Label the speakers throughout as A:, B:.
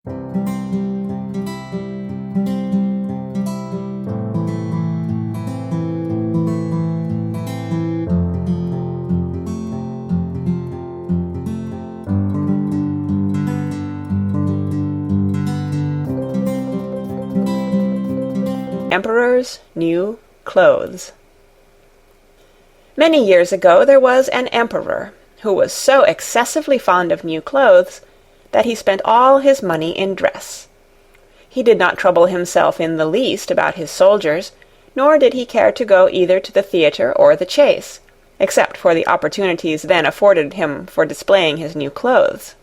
A: Emperor's New Clothes. Many years ago there was an emperor who was so excessively fond of new clothes that he spent all his money in dress. He did not trouble himself in the least about his soldiers, nor did he care to go either to the theatre or the chase, except for the opportunities then afforded him for displaying his new clothes.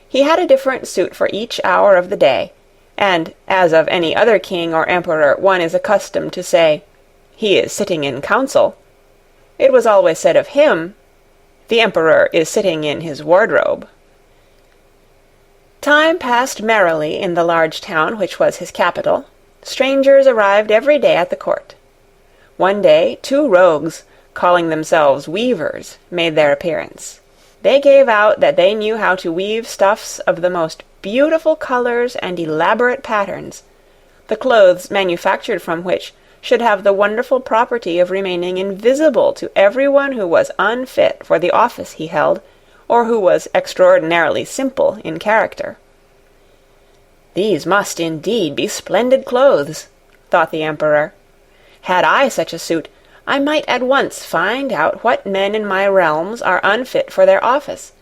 A: He had a different suit for each hour of the day, and, as of any other king or emperor one is accustomed to say, "He is sitting in council," it was always said of him, "The emperor is sitting in his wardrobe." Time passed merrily in the large town which was his capital. Strangers arrived every day at the court. One day 2 rogues, calling themselves weavers, made their appearance. They gave out that they knew how to weave stuffs of the most beautiful colors and elaborate patterns, the clothes manufactured from which should have the wonderful property of remaining invisible to everyone who was unfit for the office he held, or who was extraordinarily simple in character. "These must indeed be splendid clothes," thought the emperor. "Had I such a suit, I might at once find out what men in my realms are unfit for their office,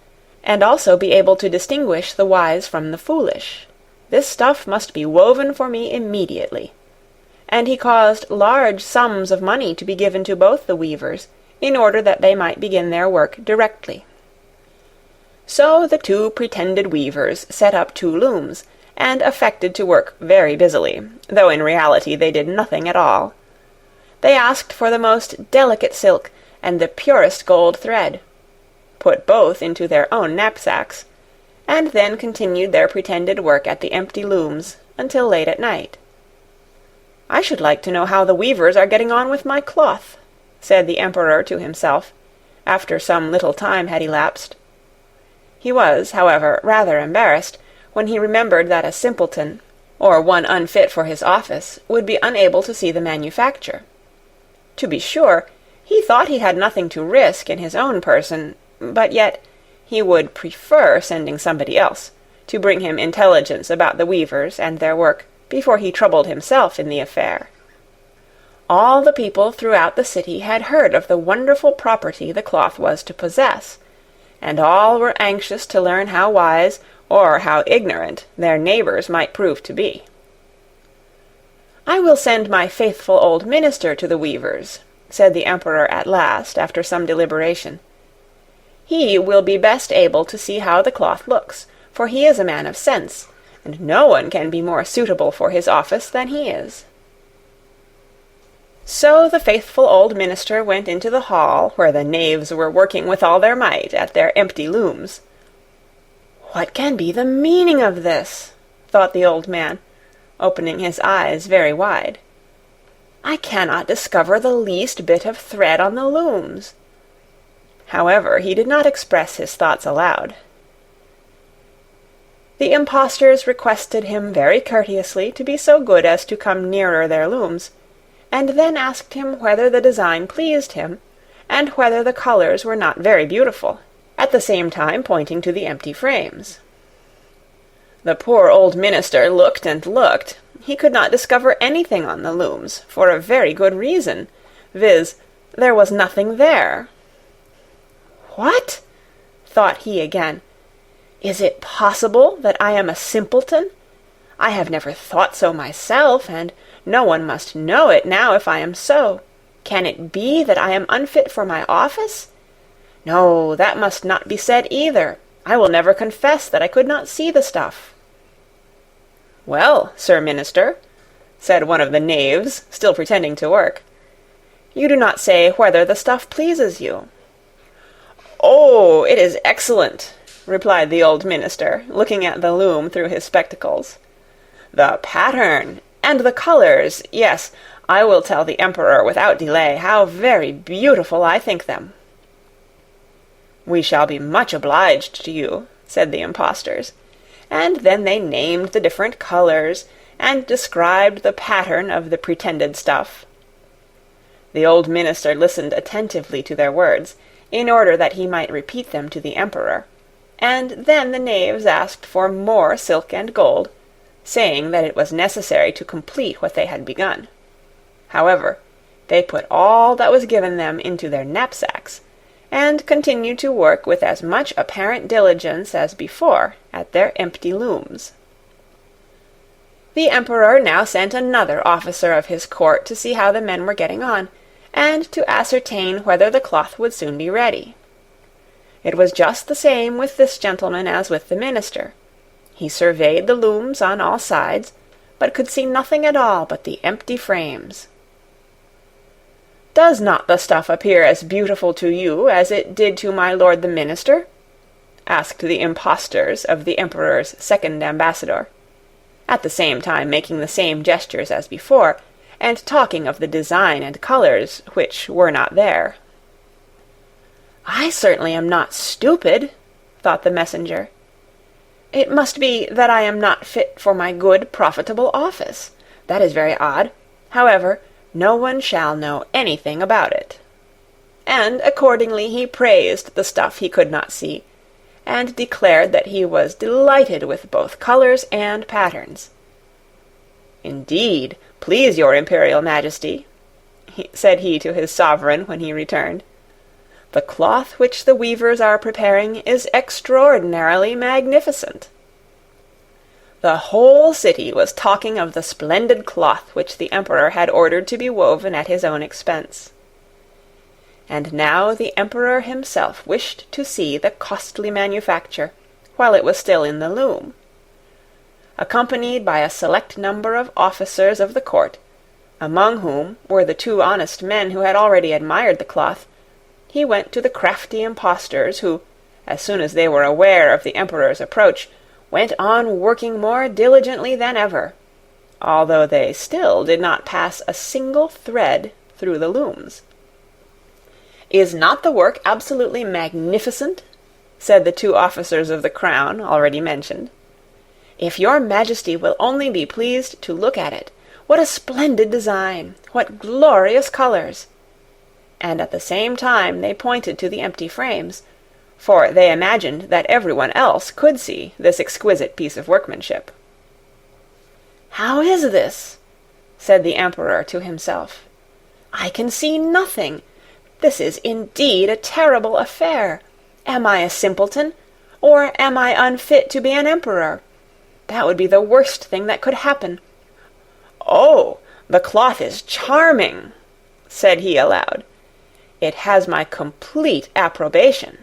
A: and also be able to distinguish the wise from the foolish. This stuff must be woven for me immediately." And he caused large sums of money to be given to both the weavers, in order that they might begin their work directly. So the 2 pretended weavers set up 2 looms, and affected to work very busily, though in reality they did nothing at all. They asked for the most delicate silk and the purest gold thread, put both into their own knapsacks, and then continued their pretended work at the empty looms until late at night. "I should like to know how the weavers are getting on with my cloth," said the emperor to himself, after some little time had elapsed. He was, however, rather embarrassed when he remembered that a simpleton, or one unfit for his office, would be unable to see the manufacture. To be sure, he thought he had nothing to risk in his own person, but yet he would prefer sending somebody else to bring him intelligence about the weavers and their work before he troubled himself in the affair. All the people throughout the city had heard of the wonderful property the cloth was to possess, and all were anxious to learn how wise or how ignorant their neighbors might prove to be. "I will send my faithful old minister to the weavers," said the emperor at last, after some deliberation. "He will be best able to see how the cloth looks, for he is a man of sense, and no one can be more suitable for his office than he is." So the faithful old minister went into the hall where the knaves were working with all their might at their empty looms. "What can be the meaning of this?" thought the old man, opening his eyes very wide. "I cannot discover the least bit of thread on the looms." However, he did not express his thoughts aloud. The impostors requested him very courteously to be so good as to come nearer their looms, and then asked him whether the design pleased him, and whether the colors were not very beautiful, at the same time pointing to the empty frames. The poor old minister looked and looked. He could not discover anything on the looms, for a very good reason, viz., there was nothing there. "What?" thought he again. "Is it possible that I am a simpleton? I have never thought so myself, and no one must know it now if I am so. Can it be that I am unfit for my office? No, that must not be said either. I will never confess that I could not see the stuff." "Well, Sir Minister," said one of the knaves, still pretending to work, "you do not say whether the stuff pleases you." "Oh, it is excellent," replied the old minister, looking at the loom through his spectacles. "The pattern and the colors, yes, I will tell the emperor without delay how very beautiful I think them." "We shall be much obliged to you," said the impostors, and then they named the different colors, and described the pattern of the pretended stuff. The old minister listened attentively to their words, in order that he might repeat them to the emperor, and then the knaves asked for more silk and gold, saying that it was necessary to complete what they had begun. However, they put all that was given them into their knapsacks, and continued to work with as much apparent diligence as before at their empty looms. The emperor now sent another officer of his court to see how the men were getting on, and to ascertain whether the cloth would soon be ready. It was just the same with this gentleman as with the minister. He surveyed the looms on all sides, but could see nothing at all but the empty frames. "Does not the stuff appear as beautiful to you as it did to my lord the minister?" asked the impostors of the emperor's second ambassador, at the same time making the same gestures as before, and talking of the design and colours which were not there. "I certainly am not stupid," thought the messenger. "It must be that I am not fit for my good, profitable office. That is very odd. However, no one shall know anything about it." And accordingly he praised the stuff he could not see, and declared that he was delighted with both colours and patterns. "Indeed, please your imperial majesty," said he to his sovereign when he returned, "the cloth which the weavers are preparing is extraordinarily magnificent." The whole city was talking of the splendid cloth which the emperor had ordered to be woven at his own expense. And now the emperor himself wished to see the costly manufacture, while it was still in the loom. Accompanied by a select number of officers of the court, among whom were the 2 honest men who had already admired the cloth, he went to the crafty impostors who, as soon as they were aware of the emperor's approach, went on working more diligently than ever, although they still did not pass a single thread through the looms. "Is not the work absolutely magnificent?" said the 2 officers of the crown already mentioned. "If your majesty will only be pleased to look at it, what a splendid design! What glorious colours!" And at the same time they pointed to the empty frames, for they imagined that everyone else could see this exquisite piece of workmanship. "How is this?" said the emperor to himself. "I can see nothing. This is indeed a terrible affair. Am I a simpleton, or am I unfit to be an emperor? That would be the worst thing that could happen. Oh, the cloth is charming," said he aloud. "It has my complete approbation."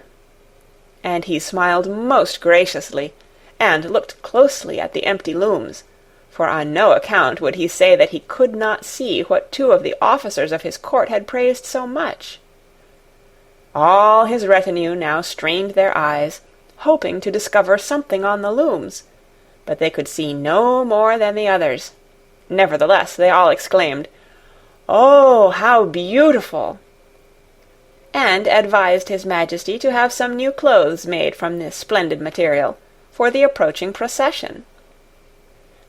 A: And he smiled most graciously, and looked closely at the empty looms, for on no account would he say that he could not see what 2 of the officers of his court had praised so much. All his retinue now strained their eyes, hoping to discover something on the looms, but they could see no more than the others. Nevertheless, they all exclaimed, "Oh, how beautiful!" and advised his majesty to have some new clothes made from this splendid material, for the approaching procession.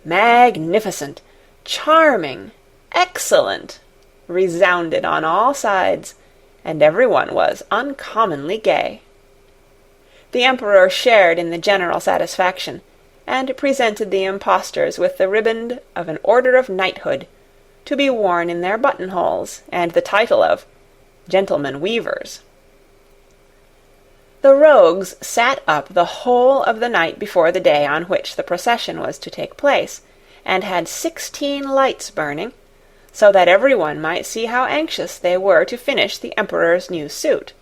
A: "Magnificent! Charming! Excellent!" resounded on all sides, and everyone was uncommonly gay. The emperor shared in the general satisfaction, and presented the impostors with the riband of an order of knighthood, to be worn in their buttonholes, and the title of gentlemen weavers. The rogues sat up the whole of the night before the day on which the procession was to take place, and had 16 lights burning, so that everyone might see how anxious they were to finish the emperor's new suit.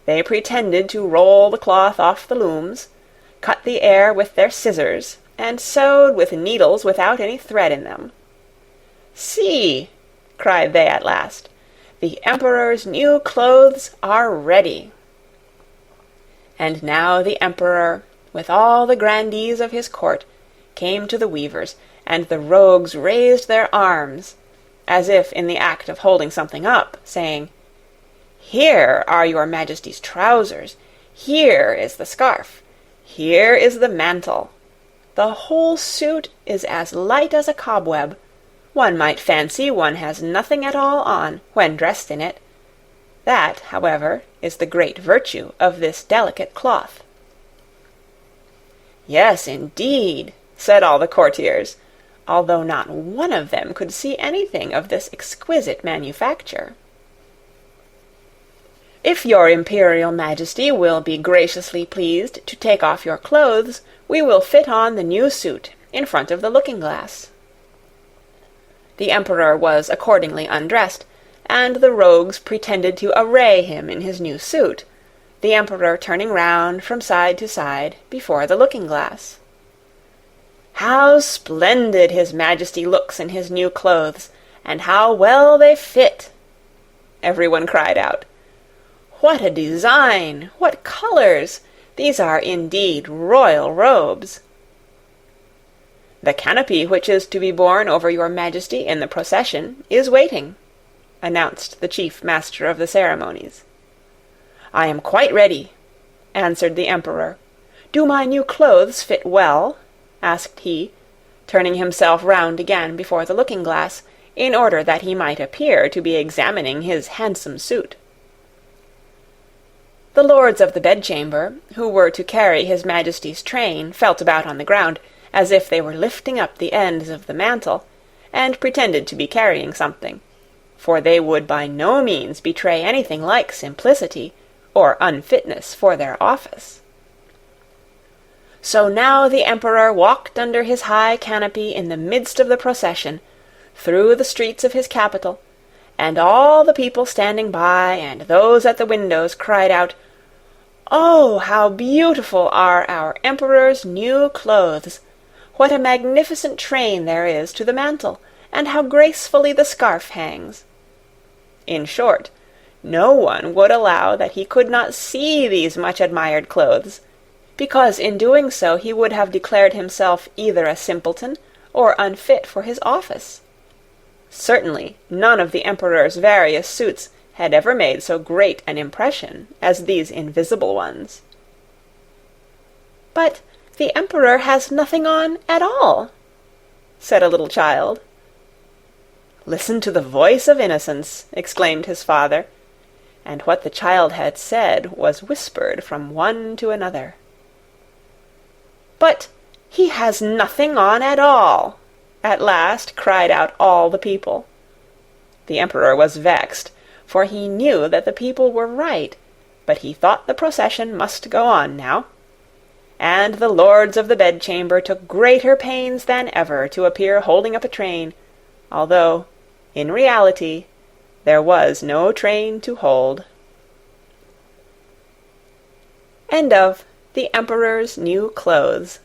A: They pretended to roll the cloth off the looms, cut the air with their scissors, and sewed with needles without any thread in them. "See!" cried they at last, "the emperor's new clothes are ready." And now the emperor, with all the grandees of his court, came to the weavers, and the rogues raised their arms, as if in the act of holding something up, saying, "Here are your majesty's trousers, here is the scarf, here is the mantle, The whole suit is as light as a cobweb. One might fancy one has nothing at all on, when dressed in it. That, however, is the great virtue of this delicate cloth." "Yes, indeed," said all the courtiers, although not one of them could see anything of this exquisite manufacture. "If your Imperial Majesty will be graciously pleased to take off your clothes, we will fit on the new suit in front of the looking-glass." The Emperor was accordingly undressed, and the rogues pretended to array him in his new suit, the Emperor turning round from side to side before the looking-glass. "How splendid His Majesty looks in his new clothes, and how well they fit!" everyone cried out. "What a design! What colours! These are indeed royal robes." "The canopy which is to be borne over your Majesty in the procession is waiting," announced the chief master of the ceremonies. "I am quite ready," answered the Emperor. "Do my new clothes fit well?" asked he, turning himself round again before the looking-glass, in order that he might appear to be examining his handsome suit. The lords of the bedchamber, who were to carry His Majesty's train, felt about on the ground, as if they were lifting up the ends of the mantle, and pretended to be carrying something, for they would by no means betray anything like simplicity or unfitness for their office. So now the Emperor walked under his high canopy in the midst of the procession, through the streets of his capital, and all the people standing by and those at the windows cried out, "Oh, how beautiful are our Emperor's new clothes! What a magnificent train there is to the mantle, and how gracefully the scarf hangs!" In short, no one would allow that he could not see these much-admired clothes, because in doing so he would have declared himself either a simpleton or unfit for his office. Certainly none of the Emperor's various suits had ever made so great an impression as these invisible ones. "But the Emperor has nothing on at all," said a little child. "Listen to the voice of innocence," exclaimed his father, and what the child had said was whispered from one to another. "But he has nothing on at all," at last cried out all the people. The Emperor was vexed, for he knew that the people were right, but he thought the procession must go on now, and the lords of the bedchamber took greater pains than ever to appear holding up a train, although, in reality, there was no train to hold. End of The Emperor's New Clothes,